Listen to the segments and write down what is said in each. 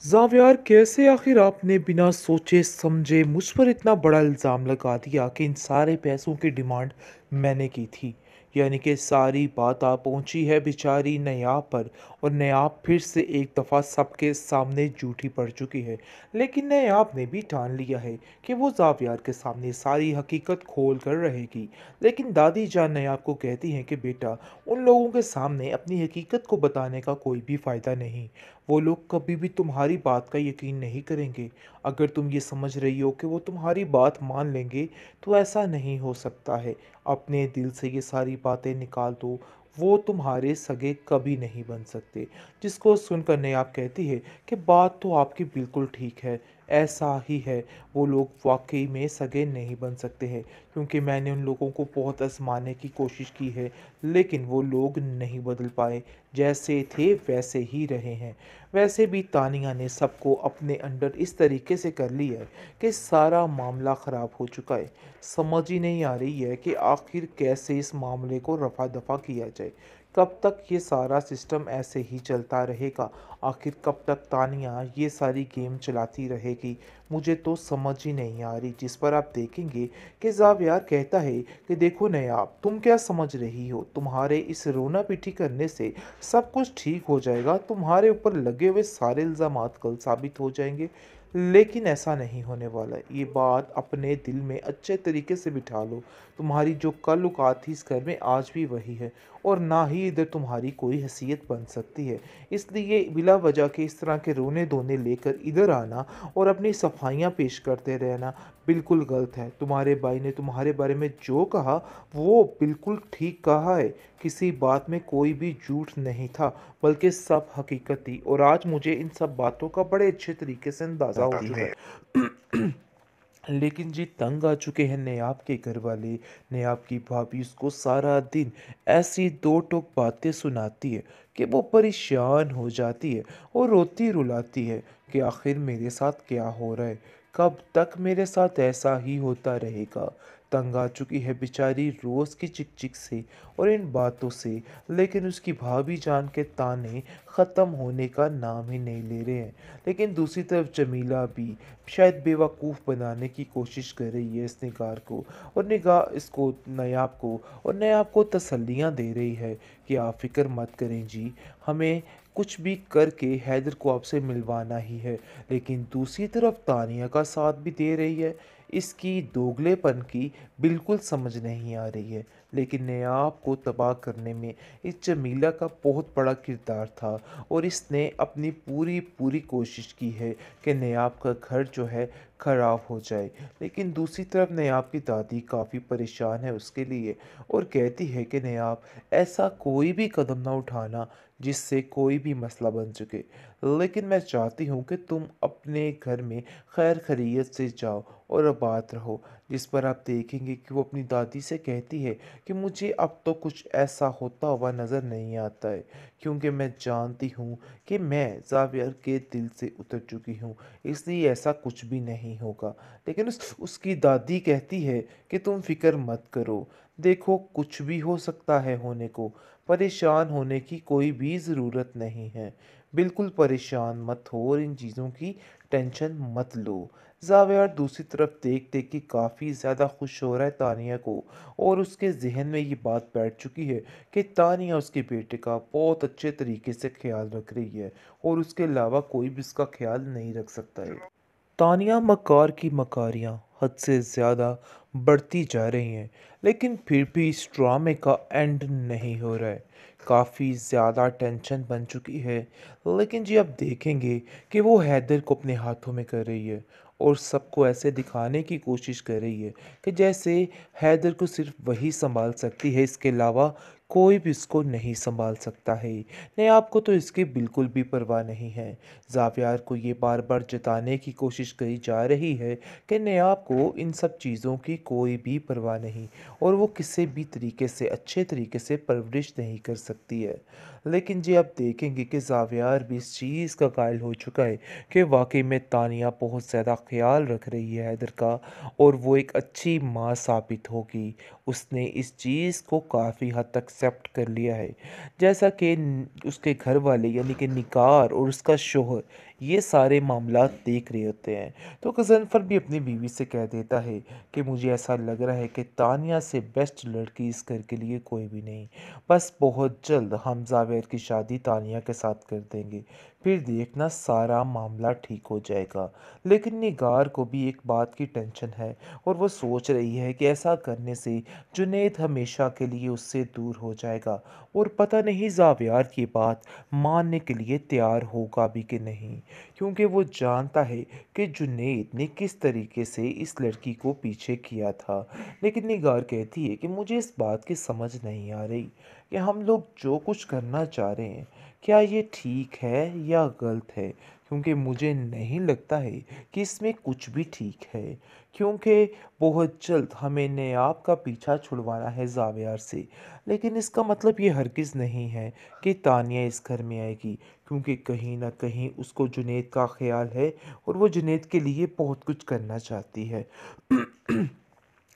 ज़ावियार, कैसे आखिर आपने बिना सोचे समझे मुझ पर इतना बड़ा इल्ज़ाम लगा दिया कि इन सारे पैसों की डिमांड मैंने की थी। यानी कि सारी बात आ पहुंची है बेचारी नयाब पर, और नयाब फिर से एक दफ़ा सबके सामने झूठी पड़ चुकी है। लेकिन नयाब ने भी ठान लिया है कि वो ज़ावियार के सामने सारी हकीकत खोल कर रहेगी। लेकिन दादी जान नयाब को कहती हैं कि बेटा, उन लोगों के सामने अपनी हकीकत को बताने का कोई भी फ़ायदा नहीं। वो लोग कभी भी तुम्हारी बात का यकीन नहीं करेंगे। अगर तुम ये समझ रही हो कि वो तुम्हारी बात मान लेंगे, तो ऐसा नहीं हो सकता है। अपने दिल से ये सारी बातें निकाल दो। वो तुम्हारे सगे कभी नहीं बन सकते। जिसको सुनकर नयाब कहती है कि बात तो आपकी बिल्कुल ठीक है, ऐसा ही है। वो लोग वाकई में सगे नहीं बन सकते हैं, क्योंकि मैंने उन लोगों को बहुत आजमाने की कोशिश की है, लेकिन वो लोग नहीं बदल पाए। जैसे थे वैसे ही रहे हैं। वैसे भी तानिया ने सबको अपने अंडर इस तरीके से कर लिया है कि सारा मामला ख़राब हो चुका है। समझ ही नहीं आ रही है कि आखिर कैसे इस मामले को रफा दफा किया जाए। कब तक ये सारा सिस्टम ऐसे ही चलता रहेगा? आखिर कब तक तानिया ये सारी गेम चलाती रहेगी? मुझे तो समझ ही नहीं आ रही। जिस पर आप देखेंगे कि ज़ावियार कहता है कि देखो नयाब, तुम क्या समझ रही हो? तुम्हारे इस रोना पिटी करने से सब कुछ ठीक हो जाएगा। तुम्हारे ऊपर लगे हुए सारे इल्ज़ामात कल साबित हो जाएंगे। लेकिन ऐसा नहीं होने वाला है। ये बात अपने दिल में अच्छे तरीके से बिठा लो। तुम्हारी जो कल औकात थी इस घर में आज भी वही है, और ना ही इधर तुम्हारी कोई हैसियत बन सकती है। इसलिए बिला वजह के इस तरह के रोने धोने लेकर इधर आना और अपनी सफाइयाँ पेश करते रहना बिल्कुल गलत है। तुम्हारे भाई ने तुम्हारे बारे में जो कहा वो बिल्कुल ठीक कहा है। किसी बात में कोई भी झूठ नहीं था, बल्कि सब हकीकत थी, और आज मुझे इन सब बातों का बड़े अच्छे तरीके से अंदाज़ा हो चुका है। लेकिन जी तंग आ चुके हैं नेहाब के घर वाले। नेहाब की भाभी उसको सारा दिन ऐसी दो टोक बातें सुनाती है कि वो परेशान हो जाती है और रोती रुलाती है कि आखिर मेरे साथ क्या हो रहा है, कब तक मेरे साथ ऐसा ही होता रहेगा। तंग आ चुकी है बेचारी रोज़ की चिक चिक से और इन बातों से। लेकिन उसकी भाभी जान के ताने ख़त्म होने का नाम ही नहीं ले रहे हैं। लेकिन दूसरी तरफ जमीला भी शायद बेवकूफ़ बनाने की कोशिश कर रही है इस निगार को, और निगाह इसको नयाब को, और नयाब को तसल्लियाँ दे रही है कि आप फ़िक्र मत करें जी, हमें कुछ भी करके हैदर को आपसे मिलवाना ही है। लेकिन दूसरी तरफ तानिया का साथ भी दे रही है। इसकी दोगलेपन की बिल्कुल समझ नहीं आ रही है। लेकिन नयाब को तबाह करने में इस जमीला का बहुत बड़ा किरदार था, और इसने अपनी पूरी पूरी कोशिश की है कि नयाब का घर जो है ख़राब हो जाए। लेकिन दूसरी तरफ नयाब की दादी काफ़ी परेशान है उसके लिए, और कहती है कि नयाब, ऐसा कोई भी कदम ना उठाना जिससे कोई भी मसला बन चुके। लेकिन मैं चाहती हूँ कि तुम अपने घर में खैर खैरियत से जाओ और आबाद रहो। जिस पर आप देखेंगे कि वो अपनी दादी से कहती है कि मुझे अब तो कुछ ऐसा होता हुआ नज़र नहीं आता है, क्योंकि मैं जानती हूँ कि मैं ज़ावियर के दिल से उतर चुकी हूँ, इसलिए ऐसा कुछ भी नहीं होगा। लेकिन उसकी दादी कहती है कि तुम फिक्र मत करो, देखो कुछ भी हो सकता है होने को, परेशान होने की कोई भी ज़रूरत नहीं है। बिल्कुल परेशान मत हो और इन चीज़ों की टेंशन मत लो। ज़ावियर दूसरी तरफ देख देख के काफ़ी ज़्यादा खुश हो रहा है तानिया को, और उसके जहन में ये बात बैठ चुकी है कि तानिया उसके बेटे का बहुत अच्छे तरीके से ख्याल रख रही है, और उसके अलावा कोई भी उसका ख्याल नहीं रख सकता है। तानिया मकार की मकारियाँ हद से ज़्यादा बढ़ती जा रही हैं, लेकिन फिर भी इस ड्रामे का एंड नहीं हो रहा है। काफ़ी ज़्यादा टेंशन बन चुकी है। लेकिन जी अब देखेंगे कि वो हैदर को अपने हाथों में कर रही है, और सबको ऐसे दिखाने की कोशिश कर रही है कि जैसे हैदर को सिर्फ वही संभाल सकती है, इसके अलावा कोई भी इसको नहीं संभाल सकता है। नहीं, आपको तो इसकी बिल्कुल भी परवाह नहीं है। ज़ावियार को ये बार बार जताने की कोशिश करी जा रही है कि नयाब को इन सब चीज़ों की कोई भी परवाह नहीं, और वो किसी भी तरीके से अच्छे तरीके से परवरिश नहीं कर सकती है। लेकिन जी आप देखेंगे कि ज़ावियार भी इस चीज़ का कायल हो चुका है कि वाकई में तानिया बहुत ज़्यादा ख्याल रख रही है हैदर का, और वो एक अच्छी माँ साबित होगी। उसने इस चीज़ को काफ़ी हद तक एक्सेप्ट कर लिया है। जैसा कि उसके घर वाले यानी कि निगार और उसका शोहर ये सारे मामलात देख रहे होते हैं। तो गज़नफ़र भी अपनी बीवी से कह देता है कि मुझे ऐसा लग रहा है कि तानिया से बेस्ट लड़की इस घर के लिए कोई भी नहीं। बस बहुत जल्द हम जावेद की शादी तानिया के साथ कर देंगे, फिर देखना सारा मामला ठीक हो जाएगा। लेकिन निगार को भी एक बात की टेंशन है और वो सोच रही है कि ऐसा करने से जुनैद हमेशा के लिए उससे दूर हो जाएगा और पता नहीं जावियार की बात मानने के लिए तैयार होगा भी कि नहीं, क्योंकि वो जानता है कि जुनैद ने किस तरीके से इस लड़की को पीछे किया था। लेकिन निगार कहती है कि मुझे इस बात की समझ नहीं आ रही कि हम लोग जो कुछ करना चाह रहे हैं क्या ये ठीक है या गलत है, क्योंकि मुझे नहीं लगता है कि इसमें कुछ भी ठीक है, क्योंकि बहुत जल्द हमें नयाब का पीछा छुड़वाना है जावियार से। लेकिन इसका मतलब ये हरगिज़ नहीं है कि तानिया इस घर में आएगी, क्योंकि कहीं न कहीं उसको जुनैद का ख़्याल है और वो जुनैद के लिए बहुत कुछ करना चाहती है।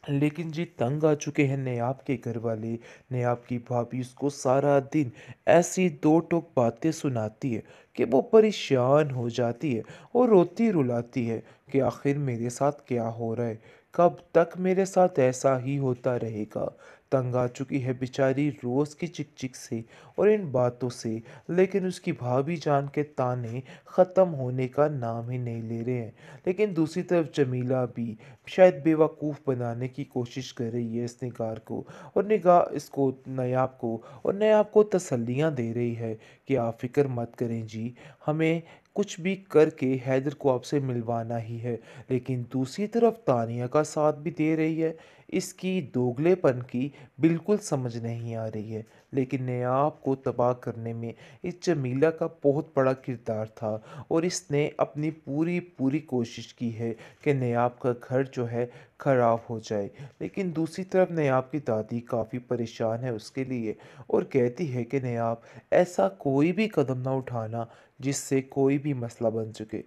लेकिन जी तंग आ चुके हैं नयाब के घर वाले। नयाब की भाभी उसको सारा दिन ऐसी दो टोक बातें सुनाती है कि वो परेशान हो जाती है और रोती रुलाती है कि आखिर मेरे साथ क्या हो रहा है, कब तक मेरे साथ ऐसा ही होता रहेगा। तंग आ चुकी है बेचारी रोज़ की चिक चिक से और इन बातों से। लेकिन उसकी भाभी जान के ताने ख़त्म होने का नाम ही नहीं ले रहे हैं। लेकिन दूसरी तरफ जमीला भी शायद बेवकूफ़ बनाने की कोशिश कर रही है इस निगार को, और निगाह इसको नायाब को और नायाब को तसल्लियाँ दे रही है कि आप फ़िक्र मत करें जी, हमें कुछ भी करके हैदर को आपसे मिलवाना ही है। लेकिन दूसरी तरफ तानिया का साथ भी दे रही है। इसकी दोगलेपन की बिल्कुल समझ नहीं आ रही है। लेकिन नायाब को तबाह करने में इस जमीला का बहुत बड़ा किरदार था और इसने अपनी पूरी पूरी कोशिश की है कि नायाब का घर जो है ख़राब हो जाए। लेकिन दूसरी तरफ नायाब की दादी काफ़ी परेशान है उसके लिए और कहती है कि नायाब ऐसा कोई भी कदम ना उठाना जिससे कोई भी मसला बन चुके।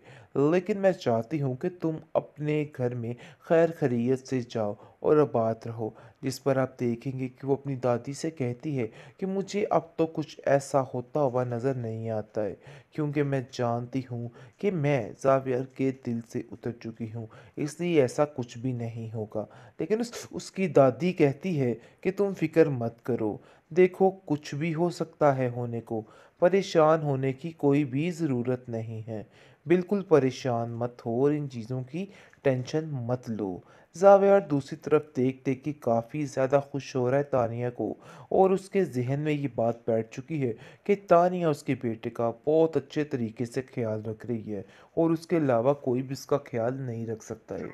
लेकिन मैं चाहती हूँ कि तुम अपने घर में खैर खैरियत से जाओ और आबाद रहो। जिस पर आप देखेंगे कि वो अपनी दादी से कहती है कि मुझे अब तो कुछ ऐसा होता हुआ नज़र नहीं आता है, क्योंकि मैं जानती हूँ कि मैं ज़ावियर के दिल से उतर चुकी हूँ, इसलिए ऐसा कुछ भी नहीं होगा। लेकिन उसकी दादी कहती है कि तुम फ़िक्र मत करो, देखो कुछ भी हो सकता है होने को, परेशान होने की कोई भी ज़रूरत नहीं है। बिल्कुल परेशान मत हो और इन चीज़ों की टेंशन मत लो। ज़ावियर दूसरी तरफ देख देख के काफ़ी ज़्यादा खुश हो रहा है तानिया को, और उसके ज़हन में ये बात बैठ चुकी है कि तानिया उसके बेटे का बहुत अच्छे तरीके से ख्याल रख रही है और उसके अलावा कोई भी उसका ख्याल नहीं रख सकता है।